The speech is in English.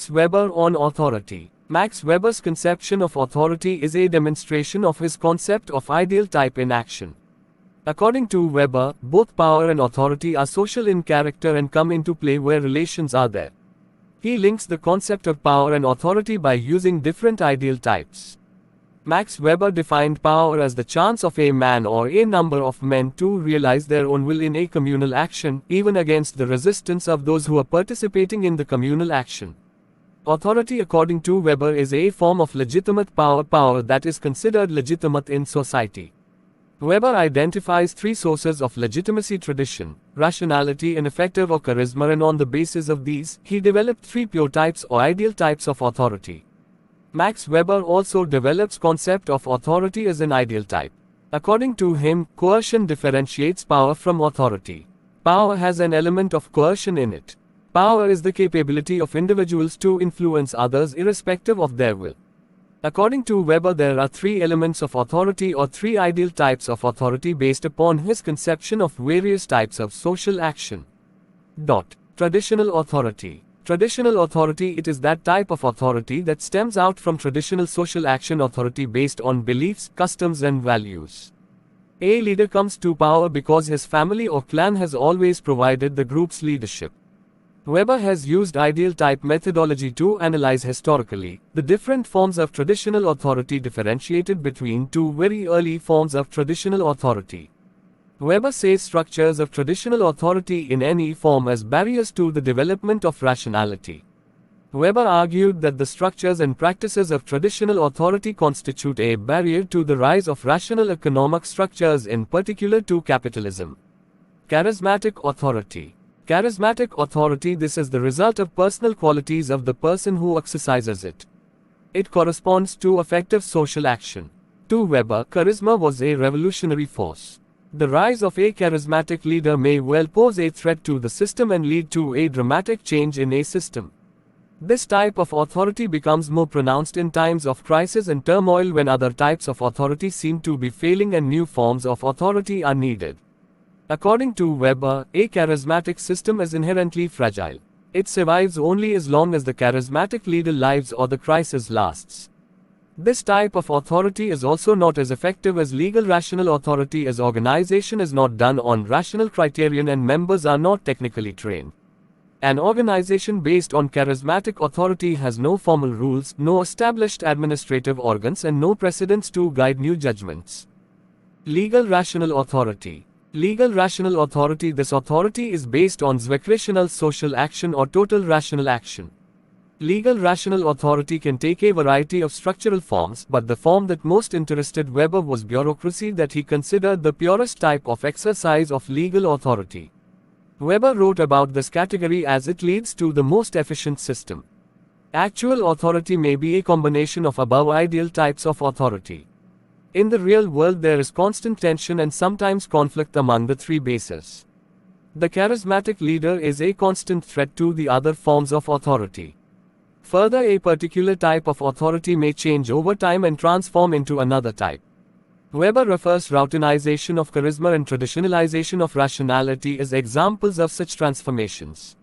Max Weber on authority. Max Weber's conception of authority is a demonstration of his concept of ideal type in action. According to Weber, both power and authority are social in character and come into play where relations are there. He links the concept of power and authority by using different ideal types. Max Weber defined power as the chance of a man or a number of men to realize their own will in a communal action, even against the resistance of those who are participating in the communal action. Authority, according to Weber, is a form of legitimate power that is considered legitimate in society. Weber identifies three sources of legitimacy: tradition, rationality, and effective or charisma, and on the basis of these, he developed three pure types or ideal types of authority. Max Weber also develops concept of authority as an ideal type. According to him, coercion differentiates power from authority. Power has an element of coercion in it. Power is the capability of individuals to influence others irrespective of their will. According to Weber, there are three elements of authority or three ideal types of authority based upon his conception of various types of social action. Traditional authority. Traditional authority, it is that type of authority that stems out from traditional social action authority based on beliefs, customs and values. A leader comes to power because his family or clan has always provided the group's leadership. Weber has used ideal type methodology to analyze historically the different forms of traditional authority, differentiated between two very early forms of traditional authority. Weber says structures of traditional authority in any form as barriers to the development of rationality. Weber argued that the structures and practices of traditional authority constitute a barrier to the rise of rational economic structures, in particular to capitalism. Charismatic authority. Charismatic authority, this is the result of personal qualities of the person who exercises it. It corresponds to effective social action. To Weber, charisma was a revolutionary force. The rise of a charismatic leader may well pose a threat to the system and lead to a dramatic change in a system. This type of authority becomes more pronounced in times of crisis and turmoil, when other types of authority seem to be failing and new forms of authority are needed. According to Weber, a charismatic system is inherently fragile. It survives only as long as the charismatic leader lives or the crisis lasts. This type of authority is also not as effective as legal rational authority, as organization is not done on rational criterion and members are not technically trained. An organization based on charismatic authority has no formal rules, no established administrative organs, and no precedents to guide new judgments. Legal rational authority. Legal rational authority. This authority is based on zweckrational social action or total rational action. Legal rational authority can take a variety of structural forms, but the form that most interested Weber was bureaucracy, that he considered the purest type of exercise of legal authority. Weber wrote about this category as it leads to the most efficient system. Actual authority may be a combination of above ideal types of authority. In the real world, there is constant tension and sometimes conflict among the three bases. The charismatic leader is a constant threat to the other forms of authority. Further, a particular type of authority may change over time and transform into another type. Weber refers routinization of charisma and traditionalization of rationality as examples of such transformations.